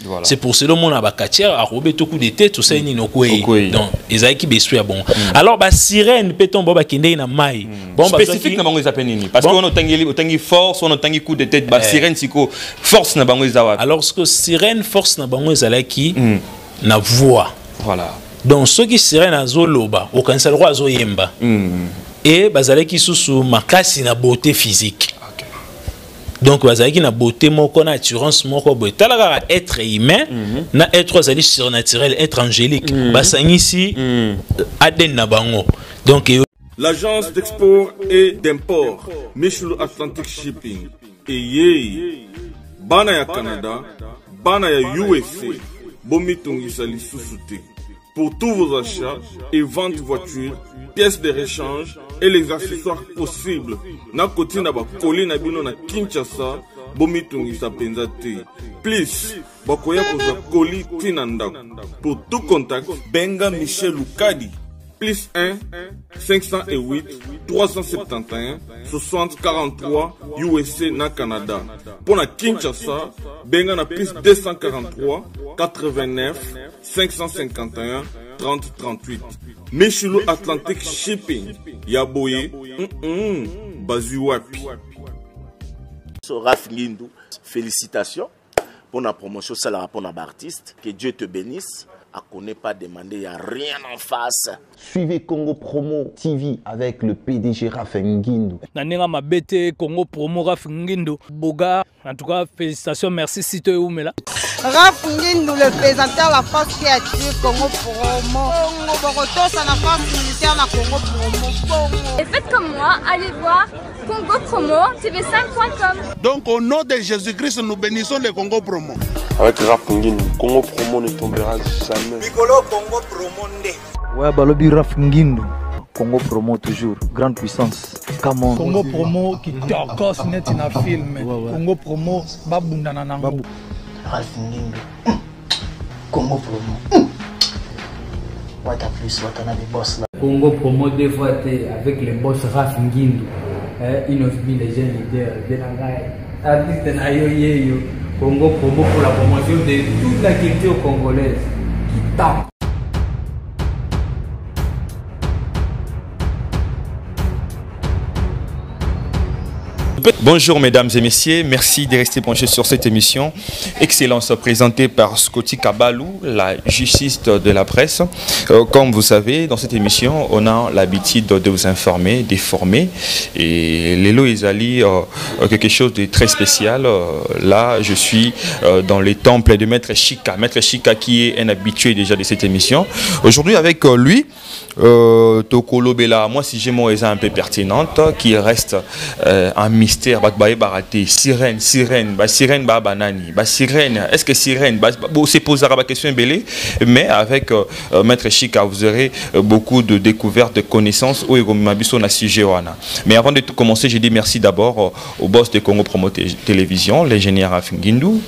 Voilà. C'est pour cela mon abakatia a robé tout coup de tête tout ça ni no kwe. Donc ezali ki besoin bon. Alors ba sirène peut-on boba kende na mai. Bon spécifique na bango ezapeni nini parce que on otangi force, on otangi coup de tête ba sirène siko force na bango ezawa. Alors ce que sirène force na bango ezalaki na voix. Voilà. Donc ceux qui sirène azoloba au kanisa roi azoyemba. Et bazalaki susu makasi na beauté physique. Donc bazalaki na beauté moko na assurance moko boy talaka être humain na être azali surnaturel, être angélique. Basangisi aden na bango. Donc l'agence d'export et d'import Michel Atlantic Shipping et bana ya Canada, bana ya USA, bomitungisa lisusu te. Pour tous vos achats et ventes de voitures, pièces de rechange et les accessoires possibles. Na koti na ba koli na bino na Kinshasa, bomitungisa penza te. Please, bakoya koza koli tina ndako. Pour tout contact, benga Michel Lukadi. Plus 1 508 371 60 43 USA na Canada. Pour la Kinshasa, benga na plus 243 89 551 30 38. Michelo Atlantic Shipping. Yaboye. Bazuwapi. Raf Ngindou, félicitations pour la promotion, ça la pour l'artiste. Que Dieu te bénisse. À connaît pas demander, il n'y a rien en face. Suivez Congo Promo TV avec le PDG Raf Ngindou. Nanenga Mabete, Congo Promo Raf Ngindou. Boga, en tout cas, félicitations, merci Sito Oumela. Raf Ngindou, le présentateur de la force créative Congo Promo. Boroto, ça la force militaire de Congo Promo. Et faites comme moi, allez voir Congo Promo, tv5.com. Donc au nom de Jésus-Christ, nous bénissons le Congo Promo. Avec Raf Ngindou, Congo Promo ne tombera jamais. Nicolo Congo Promo nde. Ouais, Balobi Raf Ngindou. Congo Promo toujours, grande puissance. Come on. Congo Promo qui t'orgosse net in a film. Congo Promo, babunda nanango. Raf Ngindou. Congo Promo. What a plus, what a boss là. Congo Promo deux fois avec le boss Raf Ngindou. Il offre bien les jeunes leaders. Artiste na yo. Congo Promo pour la promotion de toute la culture congolaise qui tape. Bonjour mesdames et messieurs, merci de rester branchés sur cette émission. Excellence présentée par Scotty Kabalou, la justice de la presse. Comme vous savez, dans cette émission, on a l'habitude de vous informer, d'informer. Et Lelo Ezali, quelque chose de très spécial. Là, je suis dans les temples de Maître Chika. Maître Chika qui est un habitué déjà de cette émission. Aujourd'hui avec lui, Tokolo Bela, moi si j'ai mon raison un peu pertinente, qui reste un mystère, sirène, sirène, sirène, banani, sirène, est-ce que sirène, c'est poser la question belé, mais avec Maître Chika, vous aurez beaucoup de découvertes, de connaissances, mais avant de tout commencer, je dis merci d'abord au boss de Congo Promo Télévision, l'ingénieur Raf Ngindou,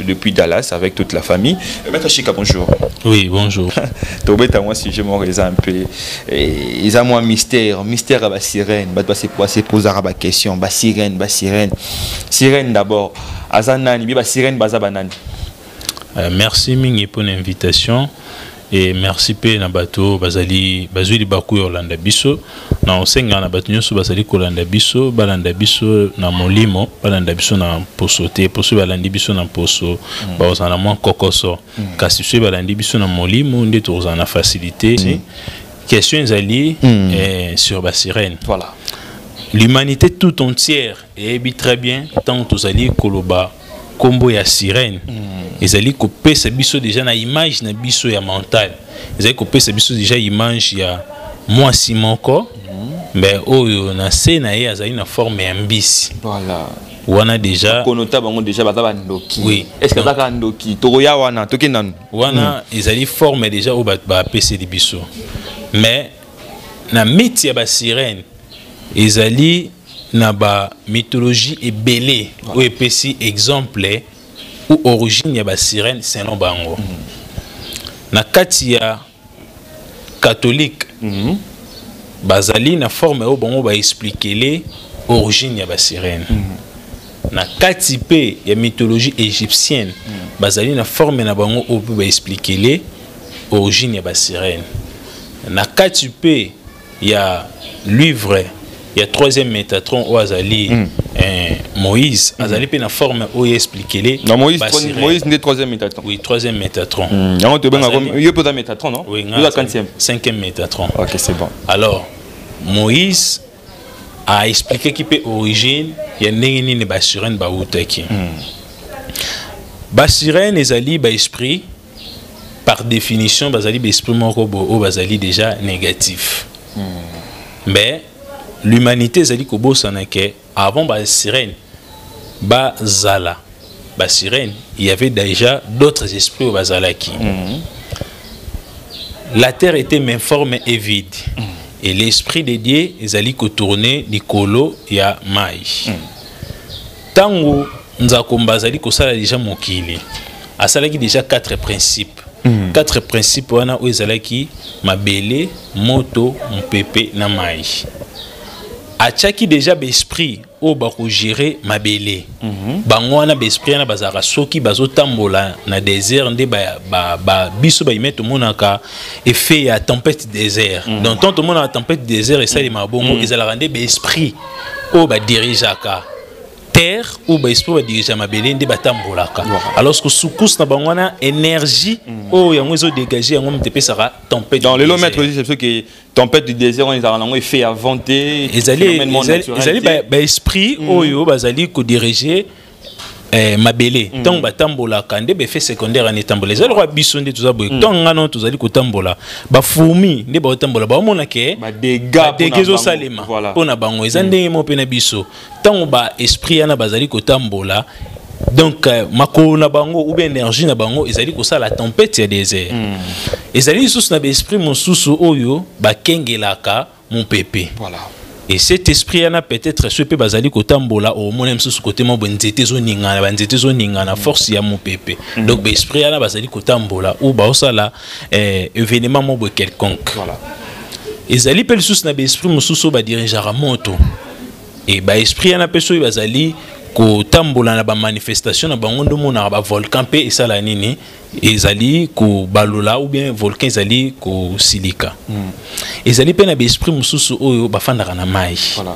depuis Dallas avec toute la famille. Maître Chika, bonjour. Oui, bonjour. Moi, si je m'en raison un peu, ils ont un mystère à la sirène, c'est poser la question, sirène, sirène d'abord, azanani, sirène bazabanani. Merci Mingi pour l'invitation. Et merci pe na bato bazali bazuli baku Yolanda biso na osenga na bato nyoso bazali kolanda biso balanda biso na molimo balanda biso na posote poso balandi biso na poso bazana mwa kokoso kasi so balandi biso na molimo nde tozana facilité question ezali sur ba sirène. Voilà, l'humanité tout entière et très bien tant tozali koloba kombo ya sirène. Ezali kopesa biso déjà na image na biso ya mental. Ezali kopesa biso déjà image ya mwasi moko. Mais oyo na se na ye azali na forme ya mbisi. Voilà. Wana déjà konota bango déjà bazaba ndoki. Oui. Est-ce que bazaka ndoki tokoya wana toki nanu. Wana ezali forme déjà o ba pesa biso. Mais na mythe ya ba sirène ezali na ba mythologie ebelé ou epesi exemple ou origine ya ba sirène selon bango. Na kati ya catholique bazali na forme o bango ba expliquer les origine ya ba sirène. na kati pe ya mythologie égyptienne bazali na forme na bango o ba expliquer les origine ya ba sirène na kati pe ya livre ya 3e Métatron o azali Moïse azali pe na forme o expliquer les Moïse n'est 3e Métatron. Oui, 3e Métatron. On te benga comme yo peut Métatron non? Oui, la 5e. 5e Métatron. OK, c'est bon. Alors Moïse a expliqué qui peut origine ya ndenge nini ba sirène ba utaki. Ba sirène ezali ba esprit par définition bazali ba esprit moko bo bazali déjà négatif. Mais l'humanité ezali ko bosana ke avant ba sirène ba zala ba sirène il y avait déjà d'autres esprits au bazalaki. La terre était informe et vide. Et l'esprit de Dieu ezali ko tourner nikolo ya mai. Tango nzakomba azali ko sala déjà mokili. Asalaki déjà 4 principes. 4 principes wana o ezalaki mabele, moto, mpepe na mai. Achaki déjà l'esprit au bako gérer mabele. Bango wana l'esprit na bazara soki bazo tambola na désert nde ba biso ba imeto monaka effet ya tempête désert. Donc tant tout monde na tempête désert et ça les mabongo ezala rendre l'esprit au ba dirigeaka terre ou ba esprit ba diriger mabele nde batambolaka. Alors que soukous na bango wana énergie o yango ezo dégager yango mtepe sera tempête. Dans les lomètres c'est ce qui tempête du désert on les a fait inventer ezali ba esprit oyo bazali ko diriger mabele tant batambola kande be fait secondaire en tambola ezali roi biso nde tuza boye tant ngano tuzali ko tambola ba fourmi nde ba tambola ba mona ke ba dégâts salema pona bango ezande mo pena biso tant ba esprit yana bazali ko tambola. Donc makolo na bango ou bien énergie na bango ezali ko sala tempête ya désert ezali sous na esprit mosusu oyo ba kengelaka mon pépé. Voilà. Et cet esprit yana peut-être ce pe bazali ko tambola au monem sous côté mo bonzete zo ningana banzete zo ningana force ya mon pépé. Donc ba esprit yana bazali ko tambola ou ba osala événement mo quelconque. Voilà. Ezali pe sous na esprit mosusu ba dirigeara moto et ba esprit yana pe so bazali ko tambola na ba manifestation na bango ndomo na ba volcan pe esala nini ezali ko balola ou bien volcan ezali ko silika. Ezali pe na ba esprit mususu oyo bafandaka na mai. Voilà.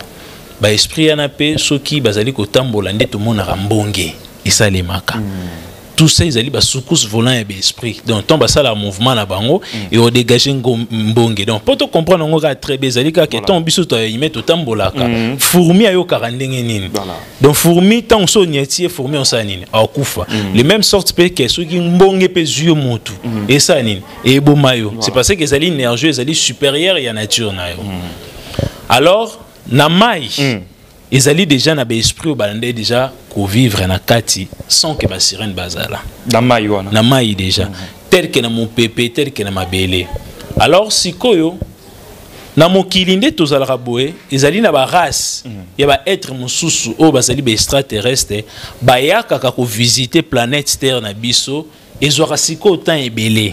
Ba esprit yana pe soki bazali ko tambola nde to mona mbonge esalemaka. Tout ça ezali ba soukous volant et ba esprit. Donc ton basala mouvement na bango et o dégager mbonge. Donc pour te comprendre ngo ka très bien ezali ka que ton biso to yime to tambolaka. Fourmi ayo karandenge nini. Donc fourmi tant so nyeti fourmi on sa nini akufa. Les mêmes sortes pe que soki mbonge pe zuyo motu. Et ça nini et bomayo. C'est parce que ezali énergie ezali supérieure ya nature na yo. Alors na mai ezali déjà na ba esprit o balande déjà ko vivre na kati sans que ba sirène bazala na mai wana na mai déjà tel que na mon pépé tel que na mabele. Alors sikoyo na mokili nde tozalaka boye ezali na ba race ya ba être mususu o bazali ba extraterrestre ba yakaka ko visiter planète terre na biso ezwaka siko temps ebele.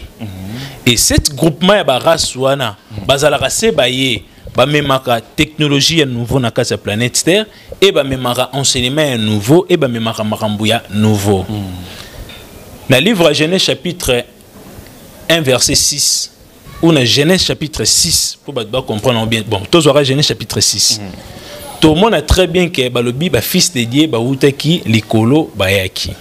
Et cette groupement ya ba race wana bazalaka se baye ba memaka technologie nouveau na kati ya planète terre et ba memaka enseignement nouveau et ba memaka makambo ya nouveau. Na livre Genèse chapitre 1 verset 6 ou na Genèse chapitre 6 pour ba comprendre bien. Bon, tous aura Genèse chapitre 6. Tout le monde a très bien que balobi ba fils de Dieu ba utaki likolo ba yaki.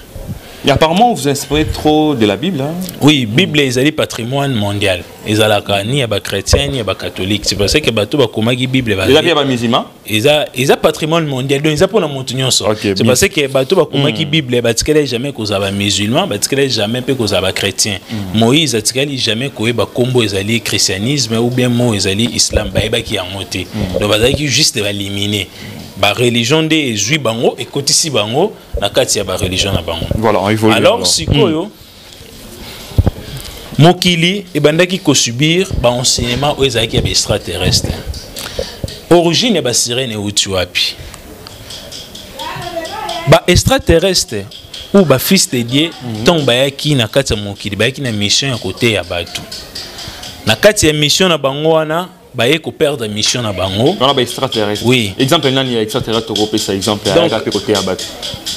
Et apparemment, vous inspirez trop de la Bible. Hein? Oui, la Bible est patrimoine mondial. Ils ont ni à chrétien ni à catholique. C'est pour ça que bateau ba komagi Bible. Ils ont musulman. Ils ont patrimoine mondial. Donc ils ont pour la montagne ça. C'est pour ça que bateau ba komagi Bible. Batikele jamais cause à musulman. Batikele jamais pe cause à chrétien. Moïse batikele jamais koe ba kombo ezali christianisme ou bien mo ezali islam. Ba eba ki amote. Donc bazaki juste ba éliminer. Ba religion des juifs bango et kotisi bango na kati ya ba religion na bango. Voilà, on évolue. Alors sikoyo mokili e bandaki ko subir ba enseignement o ezaki ya ba extraterrestre. Origine ya ba sirène euti wapi? Ba extraterrestre ou ba fils de Dieu tant ba yaki na kati ya mokili ba yaki na mission ya côté ya batu. Na kati ya mission na bango wana baye ko perdre mission na bango. On a ba extraterrestre. Oui. Exemple nani ya extraterrestre européen ça exemple à côté à battre.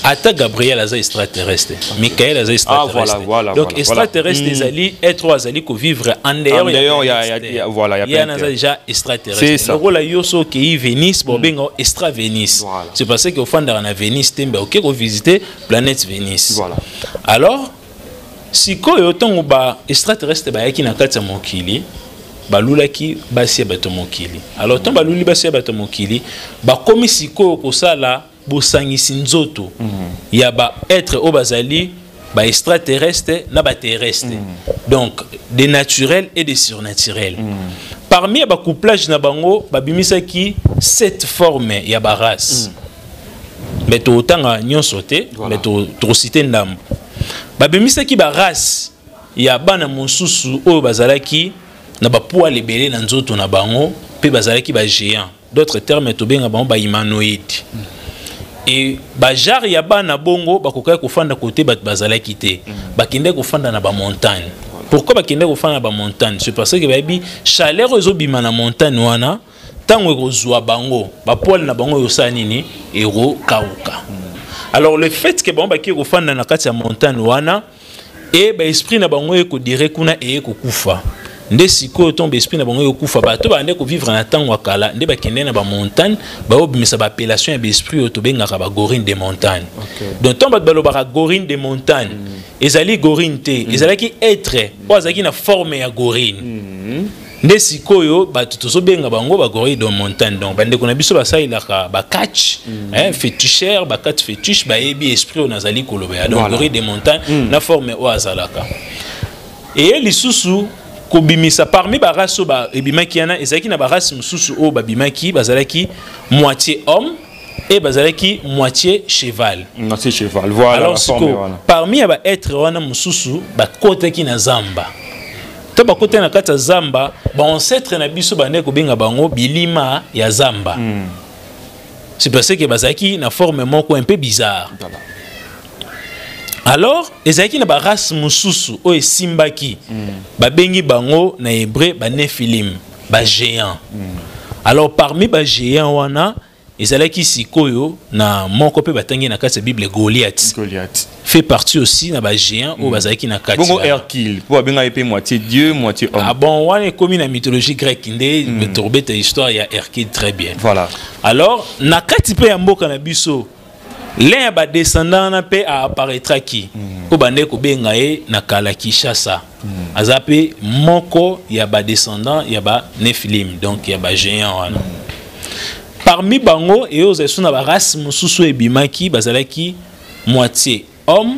Ata Gabriel aza extraterrestre. Michael aza extraterrestre. Voilà. Donc extraterrestre des alliés être azali ko vivre en dehors. En dehors il y a voilà, il y a déjà extraterrestre. Le rôle yoso qui Venise bo bengo extra Venise. C'est parce que au fond dans Venise tembe OK ko visiter planète Venise. Voilà. Alors sikoyo tongo ba extraterrestre ba yaki na kati ya mokili balulaki basi ya bato mokili. Alors ton baluli basi ya bato mokili ba komi sikoyo kosala bosangisi nzoto ya ba être o bazali ba extraterrestre na ba terrestre. Donc des naturels et des surnaturels. Parmi ba couplage na bango babimisaki 7 formes ya ba race. Mais to tanga nyonso te, mais to citer ndambo. Babimisaki ba race ya bana mosusu oyo bazalaki na ba poids lebele na nzoto na bango pe bazalaki ba géant. D'autres termes to benga bango ba humanoïde. Et ba jar ya bana bongo bakoka ko fanda côté bat bazalaki te. Bakinde ko fanda na ba montagne. Pourquoi bakinde ko fanda na ba montagne? C'est parce que babi chaleur ezobima na montagne wana tango ekozwa bango ba poil na bango yosa nini ero kauka. Alors le fait que bango baki ko fanda na kati ya montagne wana et ba esprit na bango eko dire kuna e ko kufa. Nde siko tombe esprit na bango yokufa bato bande ko vivre na tango kala nde bakende na ba montagne ba obimisa ba appellation ya ba esprit to bengaka ba gorine des montagnes. Donc tombe ba lobaka gorine des montagnes ezali gorine te ezalaki être o azaki na forme ya gorine. Nde sikoyo bato tozo benga bango ba gorine des montagnes. Donc bande ko na biso ba sailaka ba catch féticheur ba catch fétiche ba ebi esprit on azali koloba. Donc gorine des montagnes na forme o azalaka. Et lisusu kobimisa parmi ba race ba ebimaki yana ezaki na ba race mususu o babimaki bazalaki moitié homme et bazalaki moitié cheval. Moitié cheval. Voilà. Alors parmi ba être wana mususu ba kotaki na zamba. To ba kotaki na kata zamba ba ancêtre na biso bande ko benga bango bilima ya zamba. C'est parce que bazalaki na forme moko un peu bizarre. Voilà. Alors, ezaki na ba race mususu o esimbaki ba bengi bango na hébreu ba nephilim, ba géant. Alors parmi ba géant wana ezalaki sikoyo na moko pe batangi na kati ya Bible Goliath. Fait partie aussi na ba géant o bazalaki na kati. Bongo Hercule, pour benga épée moitié dieu, moitié homme. Ah bon, wana comme na mythologie grecque ndé tourbe ta histoire ya Hercule très bien. Voilà. Alors, na kati pe ya mboka na biso l'un ba descendant na pe apparaîtra qui ko bande ko benga e na kala Kinshasa azape moko ya ba descendant ya ba Nephilim donc ya ba géant wana parmi bango et aux esuna ba race mususu ebimaki bazalaki moitié homme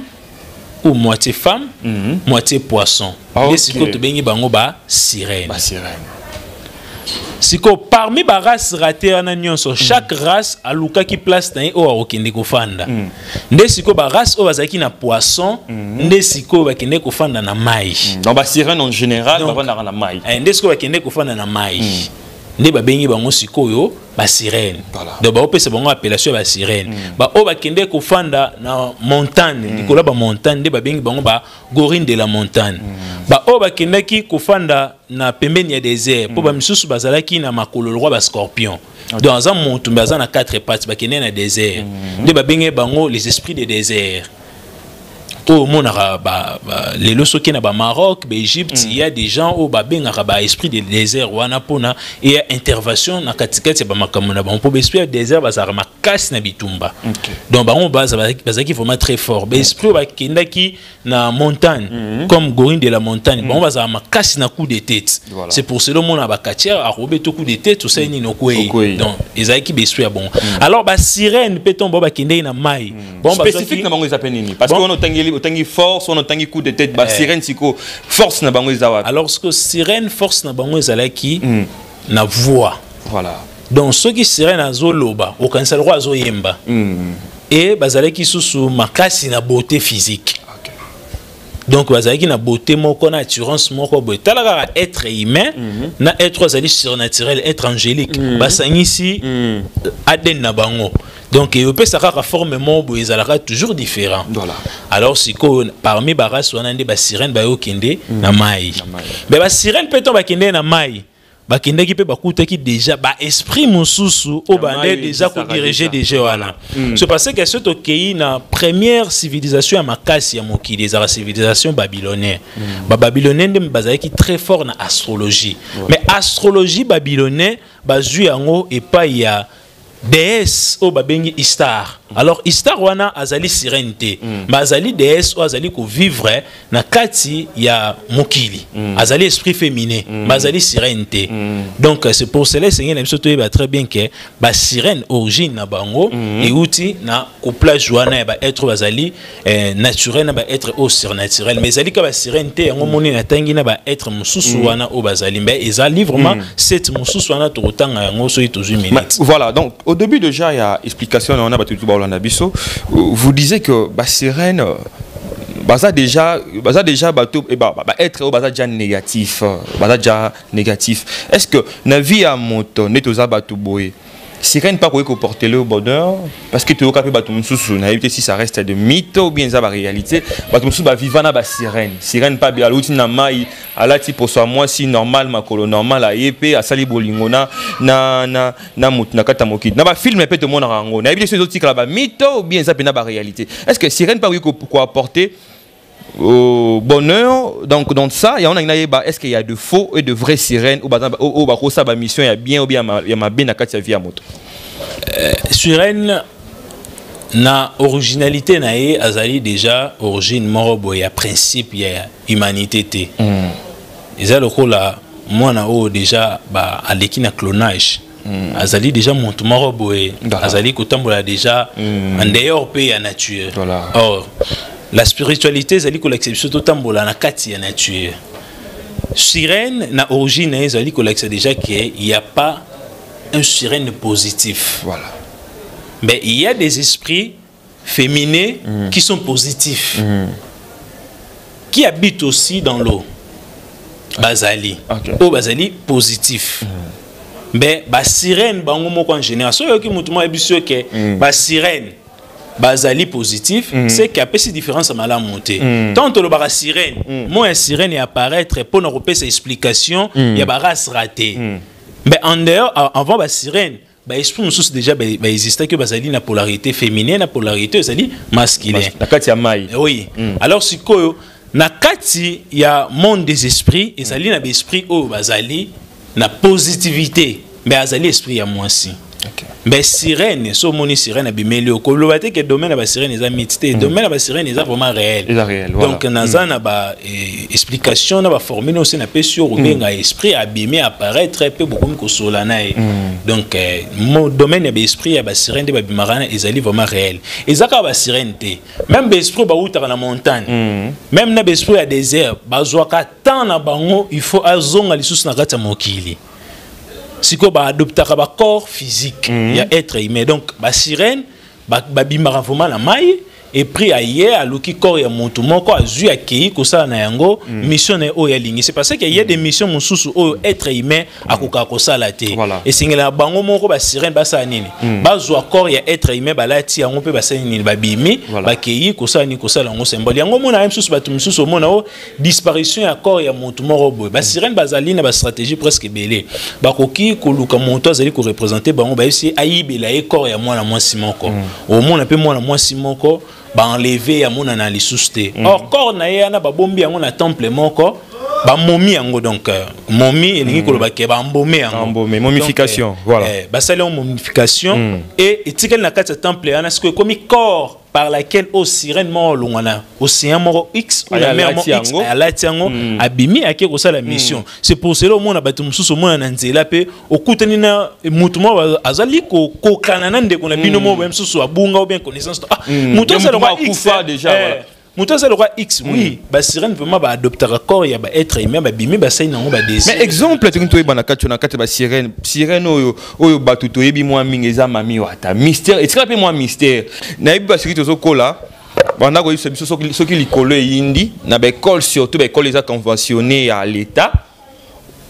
ou moitié femme moitié poisson et siko to bengi bango ba sirène. Siko parmi ba race raté wana nyonso chaque race a luka ki place na o okende ko fanda. Nde siko ba race o bazaki na poisson, nde siko ba kende ko fanda na mai. Donc ba sirène en général ba fanda na mai. Nde siko ba kende ko fanda na mai. Nde ba bengi bango sikoyo ba sirène. Donc ba opesa bango appellation ba sirène. Ba o ba kende ko fanda na montagne, dikola ba montagne nde ba bengi bango ba gorine de la montagne. Ba o ba kende ki ko fanda na pembeni ya désert po ba misusu bazalaki na makolo roi ba scorpion. Dans un monde baza na 4 pattes ba kende na désert. Nde ba bengi bango les esprits des déserts. Au monara les losoki na ba Maroc, ba Égypte, il y a des gens au ba benga ba esprit des déserts wana pona et intervention na katikati ba makamona ba po esprit des déserts bazara makasi na bitumba. Donc ba on bazaki vraiment très fort. Ba esprit ba kendaki na montagne comme gorine de la montagne. Ba on bazara makasi na coup de tête. C'est pour cela mona ba katière a robé to coup de tête tout ça ni no kwei. Donc ezaki ba esprit bon. Alors ba sirène peton ba kendai na mai. Bon spécifique na bango ils appellent nini parce que on otangeli otangi force on otangi coup de tête ba sirène siko force na bango ezawa. Alors ce que sirène force na bango ezalaki na voix. Voilà. Donc ceux qui sirène azoloba au cancel roi azoyemba. Et bazalaki susu makasi na beauté physique. Donc bazalaki na beauté moko na assurance moko boy talaka être humain na être azali surnaturel être angélique basangisi aden na bango. Donc il peut savoir forme mobo ezalaka toujours différent. Voilà. Alors si parmi baras wana nde ba sirène ba yokende na mai. Mais ba sirène peut-on ba kende na mai. bakendaki pe bakutaki déjà ba esprit mususu o bande déjà ko diriger déjà wana. C'est parce que ce qui na première civilisation ya makasi ya mokili za civilisation babylonienne. Ba babylonien ndem bazaki très fort na astrologie. Mais astrologie babylonienne bazui yango epa ya déesse o babengi Istar. Alors Istar wana azali sirente, mais azali déesse o azali ko vivre na kati ya mokili. Azali esprit féminin, mais azali sirente. Donc c'est pour cela Seigneur na biso toyeba très bien que ba sirène origine na bango et outi na couplage wana ba être bazali naturel na ba être au surnaturel. Mais azali ka ba sirente yango moni na tangi na ba être mususu wana o bazali mais ezali vraiment cette mususu wana to tanga yango so itozui minute. Voilà, donc au début déjà il y a explication on a battu tout vous disiez que bah sirène baza déjà bateau et bah être au déjà négatif déjà négatif. Est-ce que na vie à moto netoza bateau boy sirène pas pour porter le bonheur parce que tu es capable de battre mususu na éviter si ça reste de mythe ou bien ça va réalité battre mususu ba vivant na ba sirène pas bien l'outil na mai ala ti pour soi moi si normal ma colo normal a épée à sali bolingona na mutu na kata mokid na ba film peut te mona rango na éviter ces autres là ba mythe ou bien ça peut na ba réalité. Est-ce que sirène pas quoi apporter au bonheur donc dans ça il y a est-ce qu'il y a de faux et de vraies sirènes ou bah ça ba mission il y a bien ou bien il y a ma bien na kati via moto sirène na originalité na ye azali déjà origine morobo ya principe ya humanité té eza lokola mwana o déjà ba aleki na clonage azali déjà montu morobo azali kotambola déjà en dehors pe ya nature. Or la spiritualité zali ko l'exception totambola na kati ya nature. Sirène na origine zali ko l'exception déjà qu'il y a pas un sirène positif. Voilà. Mais il y a des esprits féminins qui sont positifs. Qui habitent aussi dans l'eau. Bazali. Eau bazali positif. Mais ba sirène bango moko en général so yo ki mutu mo ebisio ke ba sirène bazali positif, c'est qu'il y a pas si différence à la montée. Tant que le bar sirène, moi un sirène apparaître pour nous repérer ses explications, il y a race raté. Mais en dehors, avant la sirène, bah esprit nous déjà existait que bazali la polarité féminine, la polarité bazali masculine. La kati ya mai. Oui. Alors si quoi, na kati il y a monde des esprits et zali na esprit au bazali na positivité, mais bazali esprit à moi aussi. Mais sirène, so moni sirène abimeli okolobate que domaine ba sirène les amitité, domaine ba sirène les vraiment réel. Donc naza na ba explication na ba formule aussi na pe sur ou bien esprit abimé apparaître très peu beaucoup ko solana. Donc mon domaine ba esprit ba sirène de ba bimarana ezali vraiment réel. Ezaka ba sirène té. Même ba esprit ba outa na montagne. Même na ba esprit à désert, ba zwaka tant na bango, il faut azonga lisusu na kata mokili. Si ko ba adopter ba corps physique il y a être humain donc ba sirène ba bimara vraiment la maille et pris ailleurs à l'oki corps ya montu moko azu akei ko ça na yango mission na o ya lingi c'est parce que il y a des missions mususu o être humain akoka ko ça la té et singela bango moko ba sirène ba sa nini ba zo corps ya être humain ba lati yango pe ba sa nini ba bimi ba kei ko ça ni ko ça lango symbole yango mona même mususu ba tu mususu mona o disparition ya corps ya montu moko boy ba sirène bazali na ba stratégie presque belé ba koki ko luka montu azali ko représenter bango ba esi ayibela e corps ya mwana mwasi moko au mona pe mwana mwasi moko ba enlever à mon analyse. Or corps na yana ba bombi yango na temple moko ba momie yango donc momie elingi ko ba ke ba mbomé yango momification voilà ba sala momification et etikel na kati temple yana ce que comme corps par laquelle au sirène mo longana océan moro x ou la mer mo x à la tiango abimi ake ko sala mission c'est pour cela au monde abatu mususu mo na nzela pe okutani na mutu mo azali ko kanana nde ko na bino mo même susu abunga ou bien connaissance mutu ça le roi x déjà voilà mutu ça le roi x oui ba sirène vraiment ba adopter corps ya ba être humain ba bimi ba sai nango ba désir mais exemple tu to ba na kati ba sirène oyo batu to yebi moi mingeza mami wata mystère et très peu moi mystère na yebi ba sirito zo kola banda ko biso soki likolo yindi na ba école surtout ba école les conventionnés à l'état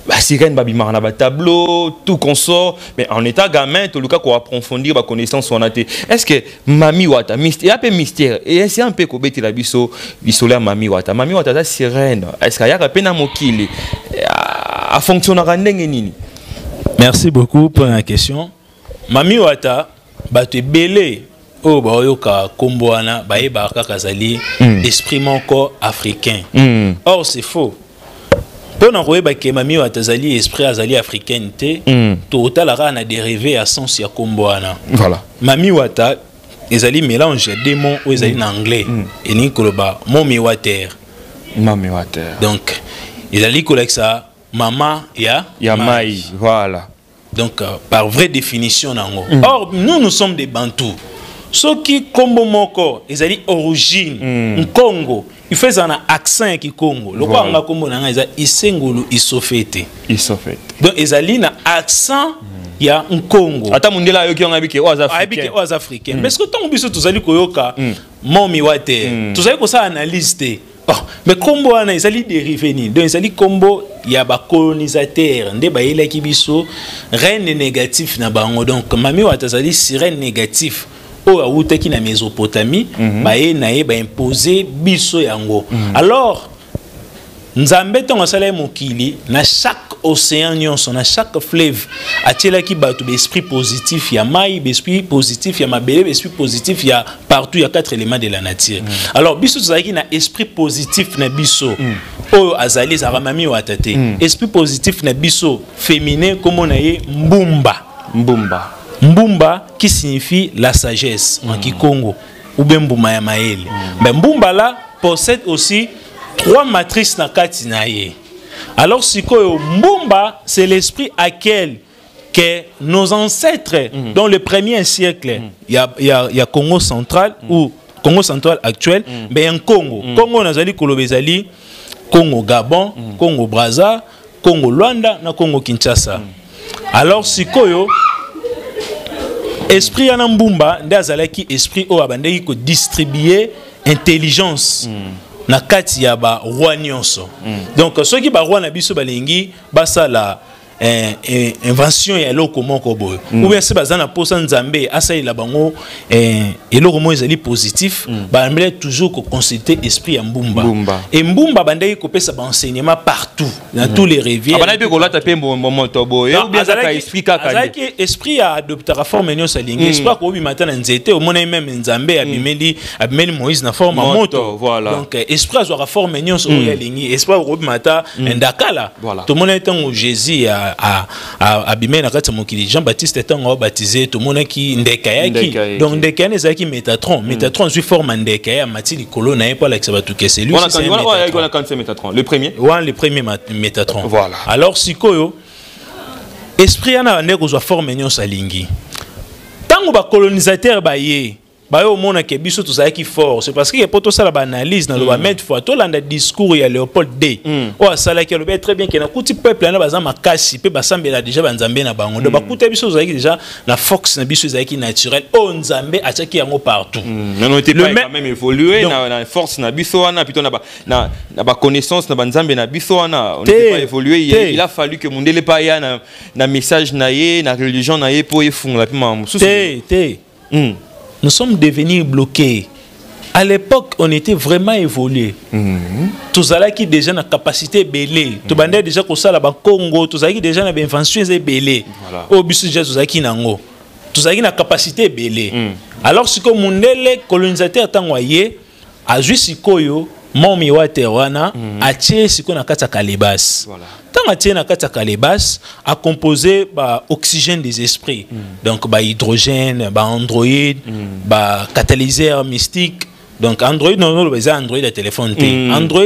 bah sirène babimar na ba tableau tout consort mais en état gamin to luka ko approfondir ba connaissance on a été est-ce que mami wata mystère un mystère et c'est un peu ko beti la biso la mami wata ta sirène est-ce qu'il y a pe na mokili a fonctionnera ndenge nini Merci beaucoup pour la question. Mami Wata, bato belé o baoyoka komboana baeba kakazali esprit moko africain. Or c'est faux. Pour nous voir que Mami Wata zali esprit azali africain te, total a dérivé à sens ya komboana. Voilà. Mami Wata ezali mélange des mots ou ezali en anglais et ni koloba Momi Water. Mami Water. Donc ezali kolek ça Mama ya mai. Voilà. Donc par vraie définition nango. Or nous sommes des Bantous. Ce qui Kombo moko ezali origine Congo. Il fait un accent qui Congo. Le quoi on Kombo nanga ezali isengulu isofete. Isofete. Donc ezali na accent ya Congo. Ata mundela yo ki on habike aux africains. Mais ce que tant biso tozali koyoka Momi Water. Tozali ko ça analyse te. Oh, mais Kombo ana ezali dérivé ni. Donc ezali Kombo ya ba colonisateur nde ba yela ki biso reine négatif na bango. Donc Mami Wata ezali sirène négatif o awuta ki na Mésopotamie ba ye na ye ba imposer biso yango. Alors Nzambe tonga sala mokili na chaque océan nyonso na chaque fleuve atiela ki bato d'esprit positif ya mai, d'esprit positif ya mabele, d'esprit positif ya partout ya 4 éléments de la nature. Alors biso tozaki na esprit positif na biso o azali za Mami Wata te. Esprit positif na biso féminin comme na ye mbumba. Mbumba qui signifie la sagesse en Kikongo ou bien mbuma ya maele. Mais mbumba là possède aussi 3 matrices na kati na ye. Alors sikoyo mbumba c'est l'esprit à quel que nos ancêtres dans le 1er siècle il y a Congo central ou Congo central actuel mais en Congo nazali kolobezali Congo Gabon, Congo Brazza, Congo Luanda na Congo Kinshasa. Alors sikoyo esprit ya mbumba nde azalaki esprit o abandeki ko distribuer intelligence na kati ya ba roi nyonso. Donc ceux qui ba roi na biso balingi basala invention ya eloko moko boyo ou bien se bazana posa nzambe asaila bango eloko mo ezali positif ba mbele toujours ko consulter esprit ya mbumba et mbumba bandai ko pesa ba enseignement partout dans tous les rivières abana pe ko lata pe moto boyo ou bien ça ka expliquer ka esprit ya adoptera forme nyo salingi esprit ko bi matana nzete o mona même nzambe abimeli Moïse na forme moto donc esprit azwa forme nyo so ya lingi esprit ko bi mata ndakala to mona tango Jésus abimé na kati mokili Jean-Baptiste etango baptisé tout monde qui ndeka yaki donc ndeka ne zaki Métatron je forme ndeka ya mati likolo na pas la sabatu que c'est lui c'est Métatron le premier le premier Métatron voilà alors sikoyo esprit ana ndeko zo forme nyo salingi tango ba colonisateur ba ye ba yo mona ke biso to zaki fort c'est parce que poto sala ba analyse na lo ba mettre fois to landa discours ya Léopold D o asala ke lo be très bien ke na kuti peuple na baza makasi pe basambela déjà banzambe na bango do ba kuta biso zaki déjà na force na biso zaki naturel o nzambe ataki yango partout non était pas quand même évolué na force na biso wana plutôt na ba connaissance na banzambe na biso wana on n'était pas évolué il a fallu que mondele pa ya na message na ye na religion na ye pour efunga pima nous sommes devenus bloqués. À l'époque, on était vraiment évolué. Tous allés qui déjà na capacité belé. Tout bandé déjà qu'on ça là bas Congo. Tous allés qui déjà na invention c'est belé. Au bisu déjà tous allés qui nango. Tous allés na capacité belé. Alors si comme mondele colonisateur tangwaye a juste sikoyo Momi Water wana atie siko na kata kalibas. Tant atie na kata kalibas a composé ba oxygène des esprits. Donc ba hydrogène, ba androïde, ba catalyseur mystique. Donc Android non le Android de téléphone Android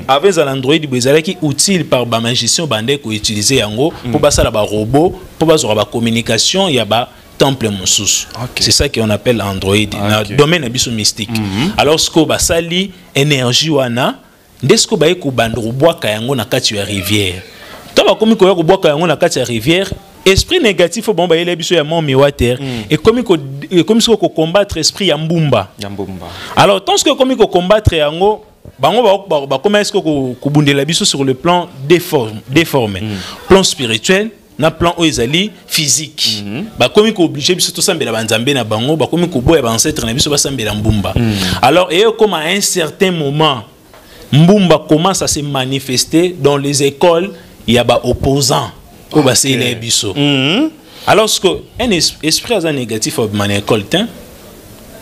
avec un Android qui utile par ba magicien bandé ko utiliser yango pour ba sala ba robot pour ba ba communication ya ba temple moussous. C'est ça qu'on appelle Android dans le domaine abisso mystique. Alors ce que ba sali énergie wana ndesko ba ko bandro boaka yango na kati ya rivière. To ba komi ko boaka yango na kati ya rivière. Esprit négatif bon ba yele biso ya Momi Water et comme ce ko combattre esprit ya mbumba. Alors tant que comme ko combattre yango bango ba comment est-ce que ko bundela biso sur le plan déformé. Plan spirituel na plan oizali physique ba komi ko obligé biso to sambela banzambe na bango ba komi ko boya ba ancêtre na biso ba sambela mbumba. Alors et comme à un certain moment mbumba commence à se manifester dans les écoles il y a ba opposants au bassin il est biso. Alors que un esprit à négatif au man école tin.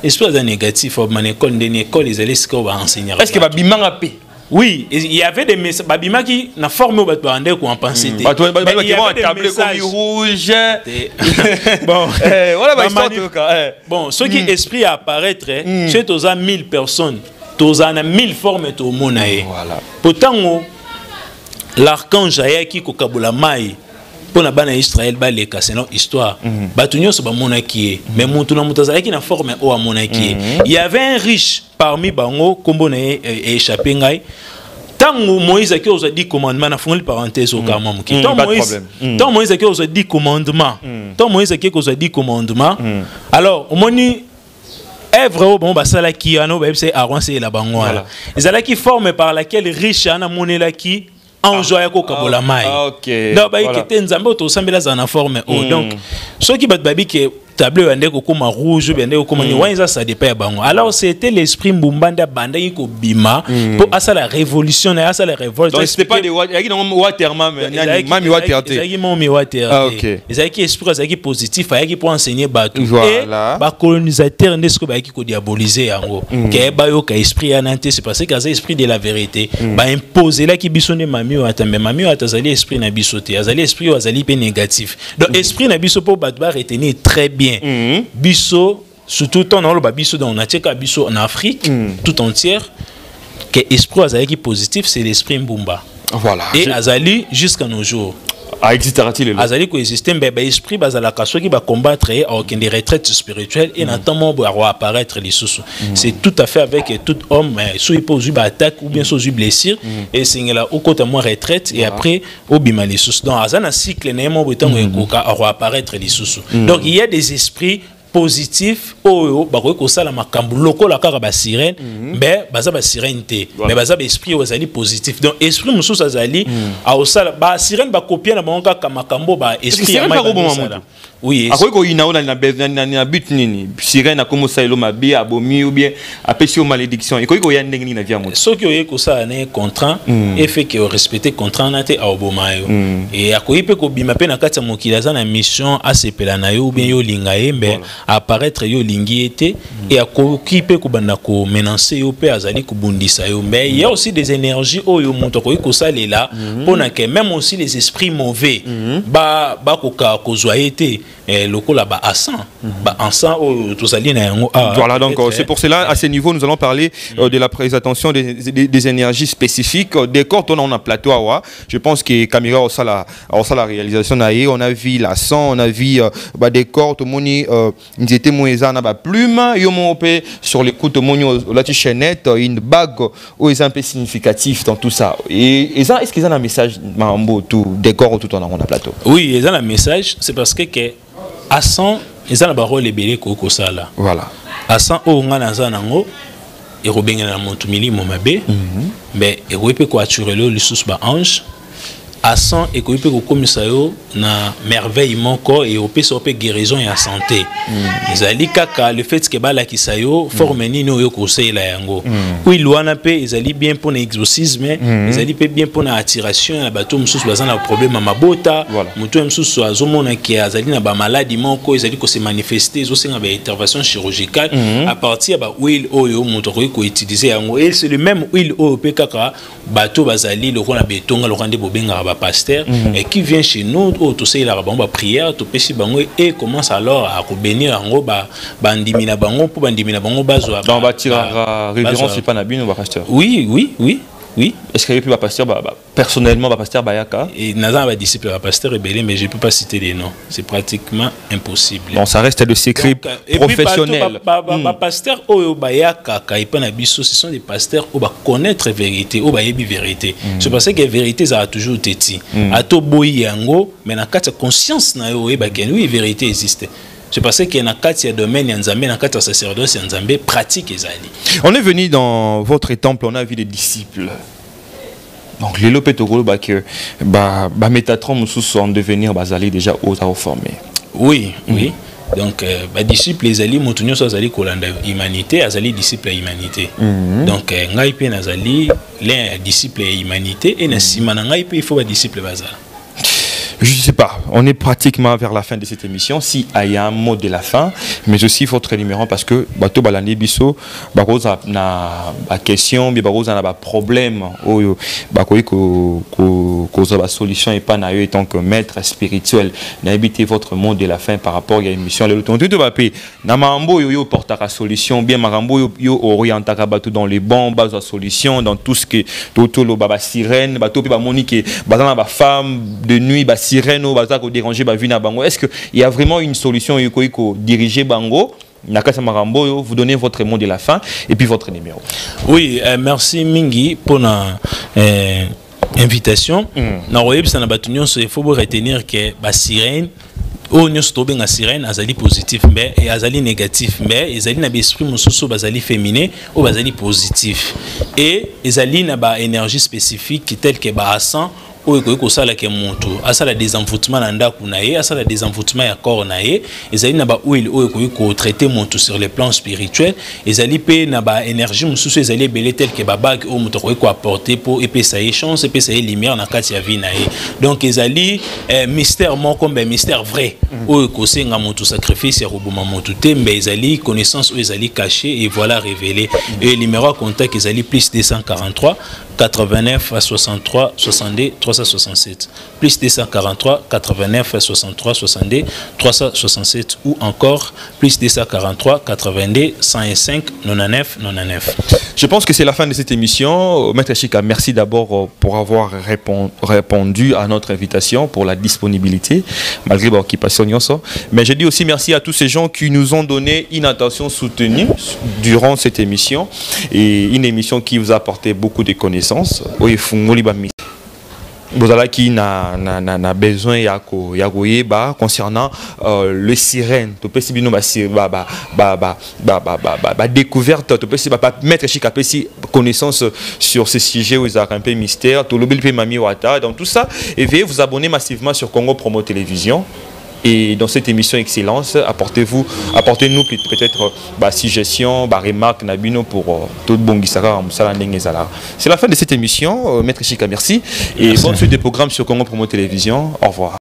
Esprit à négatif au man école d'une école les allez ce qu'on va enseigner. Est-ce que va bimanga paix? Oui, il y avait des messages. Babima qui n'a formé au Batouandé qu'on pensait. Il y avait des messages rouge. Bon, voilà, bon, ce qui esprit à apparaître, c'est aux 1000 personnes, aux 1000 formes au monde. Voilà. Pourtant, l'archange Ayaki Kokabula Mai. Pour na bana Israël ba les casser non histoire batunyo so ba monaki mais mutuna mutaza qui na forme o monaki il y avait un riche parmi bango kombo na échappé ngai tango Moïse qui a dit commandement na fongoli parenthèse au kamam qui tant Moïse qui a dit commandement tant Moïse qui a dit commandement alors au moni œuvre au bon basala qui ano ba c'est Aaron c'est la bango voilà ils allaient qui forme par laquelle riche ana monela qui enjoye ko kabola mai donc ba ikete nzambe to sambela za na forme donc ceux qui bat babi que tableau ande ko koma rouge bende ko koma ni wanza ça dépend ya bango alors c'était l'esprit Mbumbanda banda ko bima pour asa la révolution na asa la révolte donc c'était pas des yaki no waterman mais mami waterté yaki mami waterté yaki esprit yaki positif yaki pour enseigner batou et ba colonisateur ndesco ba yaki ko diaboliser yango ke ba yo ka esprit ya nante c'est parce que ça esprit de la vérité ba imposer là ki bisone mami watambe mami watazali esprit na bisoté azali esprit azali pe négatif donc esprit na biso pour ba retenir très bien biso surtout ton on le biso dans na tcheka biso en Afrique tout entière que esprit azali positif c'est l'esprit Mbumba voilà et azali jusqu'à nos jours existera-t-il azali ko exister mais esprit bazala kaso qui va combattre aucune des retraites spirituelles et notamment va apparaître les sous c'est tout à fait avec tout homme soit il pose une attaque ou bien soit une blessure et c'est là au côté moi retraite et après au bima les sous donc azana cycle némo beton va apparaître les sous donc il y a des esprits positif oyo bakoki kosala makambo lokola kaka ba sirène mais baza ba sirène te mais baza ba esprit ozali positif donc esprit mususu azali a osala ba sirène ba copier na bango kaka makambo ba esprit ya mai oui akoki ko ina ona na but nini sirène akomo saelo mabi abomi ou bien apesi o malédiction ekoki ko ya ndenge ni na via moto soki oye kosala na contrat et fait que respecter contrat na te aboma yo et akoki pe ko bima pe na kati ya mokili aza na mission asepela na yo ou bien yo linga yembe apparaître yo lingi était et à occupé ko banda ko menacer yo pe azali ko bundisa yo mais il y a aussi des énergies oyo monto ko salela pona que même aussi les esprits mauvais ba ko zoyete lokola ba asan ba ensan oyo to sali na yango voilà donc c'est pour cela à ce niveau nous allons parler de la présentation des énergies spécifiques des corps on a plateau je pense que caméra au sala la réalisation on a vu la sang on a vu des corps to moni ils étaient moïsa na ba plume yo mon pe sur les coups de monio la chaînette une bague où est un peu significatif dans tout ça et ça est-ce qu'ils ont un message mambo tout décor tout on a plateau oui ils ont un message c'est parce que à 100 ils ont la parole libérée ko sala voilà à 100 o ngana zanango et robenga na montu milimo mabe mais et rope ko aturelo le sous ba ange à 100 et ko ko komisa yo na merveille moko et opé so pe guérison et santé ezali kaka le fait que bala kisayo forme ni no yo ko sela yango oui luana pe ezali bien pour l'exorcisme ezali pe bien pour na attiration na bato mususu bazana problème mabota muto mususu azomona ki azali na ba maladie moko ezali ko se manifester zo senga ba intervention chirurgicale à partir ba huile oyo muto ko utiliser yango et c'est le même huile oyo pe kaka bato bazali le rona betonga le rande bobenga pasteur et qui vient chez nous tout ça il a ba prière tout péché bango et commence alors à bénir ango ba bandimina bango pour bandimina bango bazwa dans ba tira révérence c'est pas na bino ba pasteur oui est-ce qu'il y a plus ba pasteur personnellement ba pasteur bayaka et naza ba disciple ba pasteur rebellé mais je peux pas citer les noms c'est pratiquement impossible bon ça reste le secret professionnel ba pasteur oyo bayaka ka ipana biso ce sont des pasteurs ou ba connaître vérité ou ba yebi vérité c'est parce que vérité ça a toujours été ato boyi yango mais na kata conscience na yo e ba ken oui vérité existe. C'est parce qu'il y a un cas de domaine, il y a un cas de sacerdoce, il y a un pratique. On est venu dans votre temple, on a vu des disciples. Donc, les lopetogolo, que Métatron sont devenir basali déjà aux formés. Oui. Donc, les disciples, les alliés, montunyo sont allés kolanda humanité, les alliés disciples à humanité. Donc, ngaipe nazali, les disciples à humanité, et nasimana ngaipe il faut les disciples basala. Je ne sais pas, on est pratiquement vers la fin de cette émission. Si il y a un mot de la fin, mais aussi votre numéro parce que bateau balani biso, baroza na question, mais baroza na problème, oyo bakoyi ko ba solution et pas na yo étant que maître spirituel. N'habitez votre mot de la fin par rapport à une émission. Le temps tout va payer. Na mambo yo porta la solution, bien marambo yo orientaka bateau dans les bons bases de solution, dans tout ce que toto lo baba sirène, bateau pe ba monique, bazana ba femme de nuit ba sirène ou bazako déranger ba vina bango. Est-ce que il y a vraiment une solution ko diriger bango? Nakasa Marambo, vous donnez votre mot de la fin et puis votre numéro. Oui, merci Mingi pour la invitation. Il faut retenir que la sirène, nous sommes en sirène, azali positif mais et azali négatif mais azali na esprit mususu bazali féminin ou bazali positif et azali na ba énergie spécifique telle que ba sang ou que ça la kemuntu asala des envoûtements na ndaku na ye asala des envoûtements ya corps na ye ezali na ba huile ou que traiter montu sur le plan spirituel ezali pe na ba énergie mususu ezali belé tel que ba bague ou mutu ko apporter pour épée ça y chance épée ça y lumière na kati ya vie na ye donc ezali mystère mon comme mystère vrai ou que senga montu sacrifice ya robuma montu tembe ezali connaissance ou ezali caché et voilà révélé et numéro à contact ezali plus 243 89 63 62 367 plus 243 89 63 62 367 ou encore plus 243 82 105 99 99. Je pense que c'est la fin de cette émission. Maître Chika, merci d'abord pour avoir répondu à notre invitation, pour la disponibilité, malgré l'occupation. Mais je dis aussi merci à tous ces gens qui nous ont donné une attention soutenue durant cette émission et une émission qui vous a apporté beaucoup de connaissances. Vous avez qui n'a besoin concernant le sirène. Tu peux découverte, tu peux mettre connaissance sur ce sujet où ils ont un peu mystère. Tout le donc tout ça et veuillez vous abonner massivement sur Congo Promo Télévision. Et dans cette émission Excellence, apportez-nous peut-être suggestions, remarques pour tout bon Gisara. C'est la fin de cette émission. Maître Chika, merci. Et bonne suite des programmes sur Congo Promo Télévision. Au revoir.